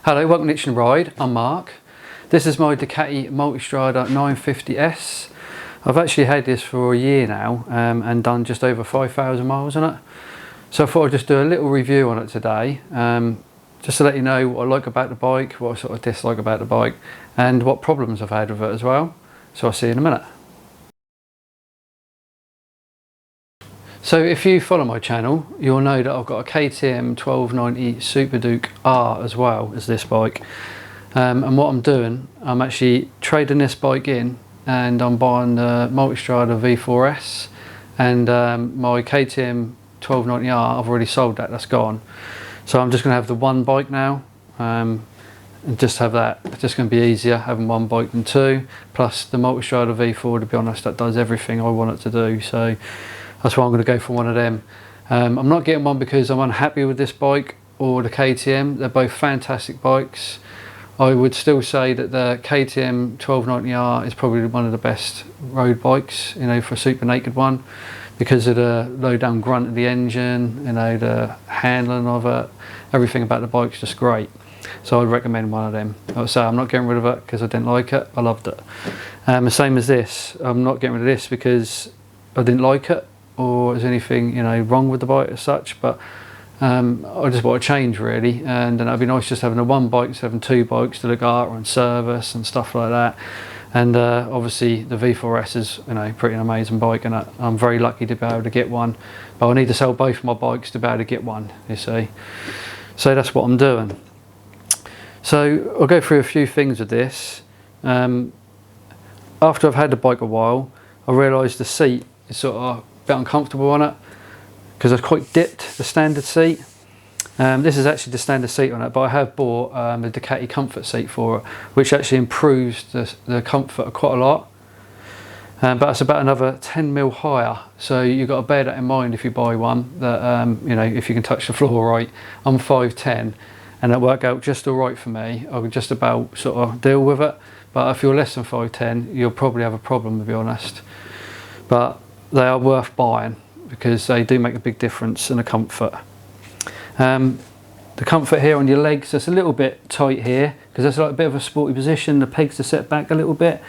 Hello, welcome to Itch and Ride. I'm Mark. This is my Ducati Multistrada V4S. I've actually had this for a year now and done just over 5,000 miles on it. So I thought I'd just do a little review on it today, just to let you know what I like about the bike, what I sort of dislike about the bike, and what problems I've had with it as well. So I'll see you in a minute. So if you follow my channel, you'll know that I've got a KTM 1290 Super Duke R as well as this bike. And what I'm doing, I'm actually trading this bike in and I'm buying the Multistrada V4S, and my KTM 1290R, I've already sold that, that's gone. So I'm just going to have the one bike now, and just have that. It's just going to be easier having one bike than two, plus the Multistrada V4, to be honest, that does everything I want it to do. So that's why I'm going to go for one of them. I'm not getting one because I'm unhappy with this bike or the KTM. They're both fantastic bikes. I would still say that the KTM 1290R is probably one of the best road bikes, you know, for a super naked one, because of the low down grunt of the engine, you know, the handling of it, everything about the bike's just great. So I'd recommend one of them. I would say I'm not getting rid of it because I didn't like it, I loved it. The same as this, I'm not getting rid of this because I didn't like it, or is anything, you know, wrong with the bike as such, but I just want to change really, and then it'd be nice just having a one bike instead of having two bikes to look after and service and stuff like that. And obviously the V4S is, you know, pretty an amazing bike, and I'm very lucky to be able to get one, but I need to sell both my bikes to be able to get one, you see. So that's what I'm doing. So I'll go through a few things with this. After I've had the bike a while, I realised the seat is sort of a bit uncomfortable on it, because I've quite dipped the standard seat. This is actually the standard seat on it, but I have bought the Ducati comfort seat for it, which actually improves the comfort quite a lot. But it's about another 10mm higher, so you've got to bear that in mind if you buy one, that you know, if you can touch the floor right. I'm 5'10", and that worked out just all right for me. I could just about sort of deal with it, but if you're less than 5'10", you'll probably have a problem, to be honest. But they are worth buying because they do make a big difference in the comfort. The comfort here on your legs, it's a little bit tight here because that's like a bit of a sporty position. The pegs are set back a little bit,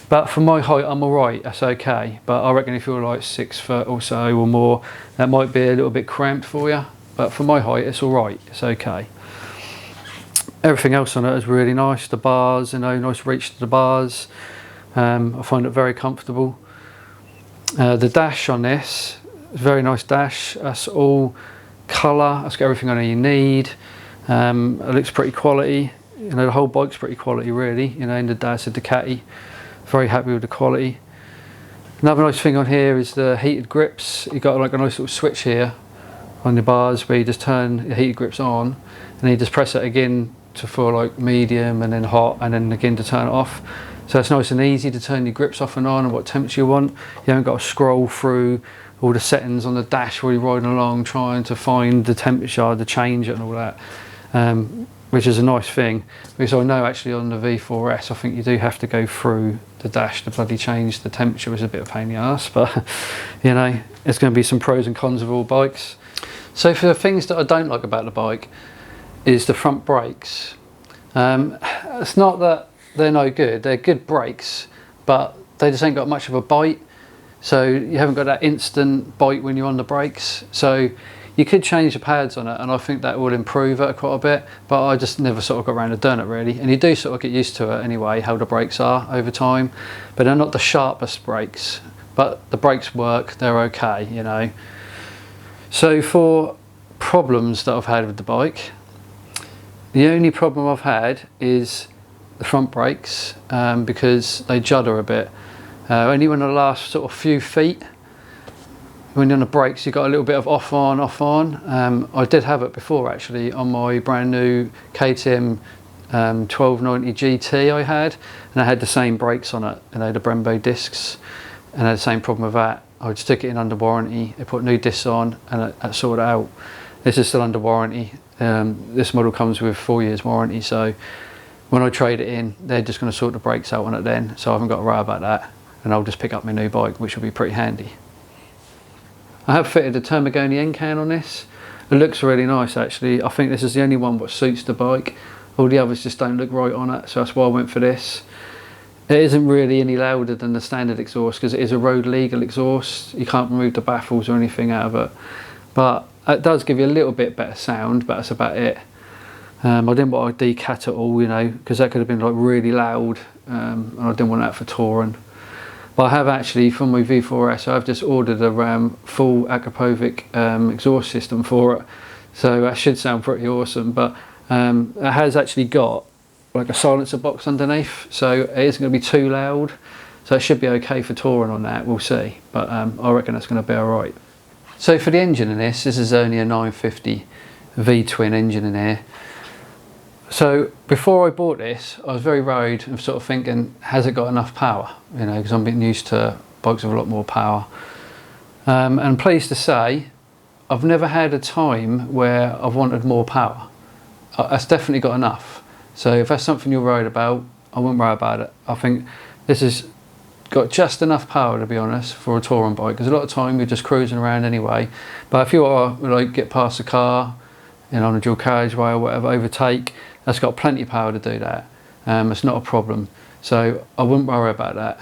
but for my height I'm alright, that's okay. But I reckon if you're like 6 foot or so or more, that might be a little bit cramped for you, but for my height it's alright, it's okay. Everything else on it is really nice. The bars, you know, nice reach to the bars. I find it very comfortable. The dash on this is a very nice dash. That's all colour, that's got everything on it you need. It looks pretty quality, you know, the whole bike's pretty quality really, you know, in the dash, the Ducati. Very happy with the quality. Another nice thing on here is the heated grips. You've got like a nice little switch here on the bars where you just turn the heated grips on, and then you just press it again for like medium and then hot, and then again to turn it off. So it's nice and easy to turn your grips off and on and what temperature you want. You haven't got to scroll through all the settings on the dash while you're riding along trying to find the temperature to change it and all that, which is a nice thing, because I know actually on the V4S I think you do have to go through the dash to bloody change the temperature, which is a bit of a pain in the ass, but you know, it's going to be some pros and cons of all bikes. So for the things that I don't like about the bike is the front brakes. It's not that they're no good, they're good brakes, but they just ain't got much of a bite. So you haven't got that instant bite when you're on the brakes. So you could change the pads on it, and I think that will improve it quite a bit, but I just never sort of got around to doing it really. And you do sort of get used to it anyway, how the brakes are over time, but they're not the sharpest brakes, but the brakes work, they're okay, you know. So for problems that I've had with the bike, the only problem I've had is the front brakes, because they judder a bit. Only when the last sort of few feet, when you're on the brakes, you've got a little bit of off on, off on. I did have it before actually on my brand new KTM 1290 GT I had, and I had the same brakes on it, you know, the Brembo discs, and I had the same problem with that. I just took it in under warranty, they put new discs on, and I sorted it out. This is still under warranty. This model comes with 4 years warranty, so when I trade it in, they're just going to sort the brakes out on it then, so I haven't got to worry about that, and I'll just pick up my new bike, which will be pretty handy. I have fitted a Termagoni end can on this. It looks really nice actually. I think this is the only one that suits the bike. All the others just don't look right on it, so that's why I went for this. It isn't really any louder than the standard exhaust because it is a road legal exhaust. You can't remove the baffles or anything out of it, but it does give you a little bit better sound, but that's about it. I didn't want to decat it all, you know, because that could have been like really loud, and I didn't want that for touring. But I have actually, for my V4S, I've just ordered a full Akrapovic exhaust system for it, so that should sound pretty awesome. But it has actually got like a silencer box underneath, so it isn't going to be too loud, so it should be okay for touring on that. We'll see, but I reckon that's going to be alright. So for the engine in this is only a 950 V-twin engine in here. So before I bought this, I was very worried and sort of thinking, has it got enough power? You know, because I'm getting used to bikes with a lot more power. And I'm pleased to say, I've never had a time where I've wanted more power. It's definitely got enough. So if that's something you're worried about, I wouldn't worry about it. I think this has got just enough power, to be honest, for a touring bike, because a lot of time you're just cruising around anyway. But if you are like get past a car, you know, on a dual carriageway or whatever, overtake, that's got plenty of power to do that. It's not a problem, so I wouldn't worry about that.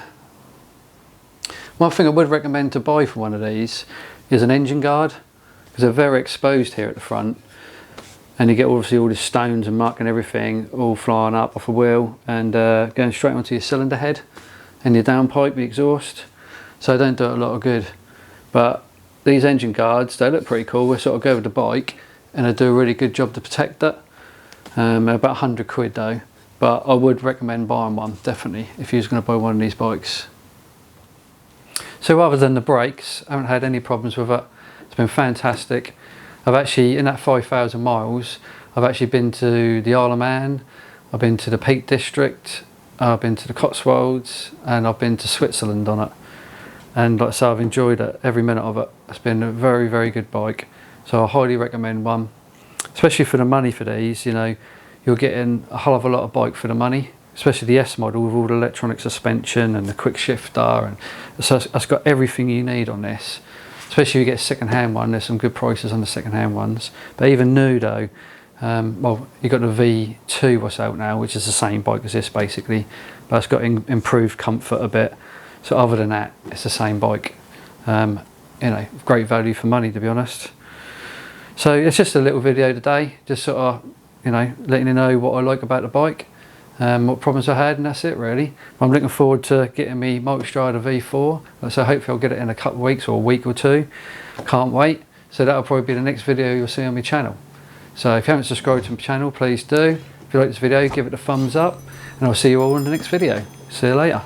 One thing I would recommend to buy for one of these is an engine guard, because they're very exposed here at the front, and you get obviously all the stones and muck and everything all flying up off a wheel and going straight onto your cylinder head and your downpipe, the exhaust. So they don't do it a lot of good. But these engine guards, they look pretty cool. They sort of go with the bike and they do a really good job to protect it. About 100 quid though, but I would recommend buying one, definitely, if you're going to buy one of these bikes. So other than the brakes, I haven't had any problems with it. It's been fantastic. I've actually, in that 5,000 miles, I've actually been to the Isle of Man, I've been to the Peak District, I've been to the Cotswolds, and I've been to Switzerland on it. And like I say, I've enjoyed it, every minute of it. It's been a very, very good bike. So I highly recommend one, especially for the money for these. You know, you're getting a hell of a lot of bike for the money, especially the S model with all the electronic suspension and the quick shifter, and so it's got everything you need on this. Especially if you get a second-hand one, there's some good prices on the second-hand ones. But even new though, well, you've got the V2 what's out now, which is the same bike as this basically, but it's got improved comfort a bit. So other than that, it's the same bike. You know, great value for money, to be honest. So it's just a little video today, just sort of, you know, letting you know what I like about the bike, what problems I had, and that's it really. I'm looking forward to getting me Multistrada V4, so hopefully I'll get it in a couple of weeks or a week or two. Can't wait. So that'll probably be the next video you'll see on my channel. So if you haven't subscribed to my channel, please do. If you like this video, give it a thumbs up, and I'll see you all in the next video. See you later.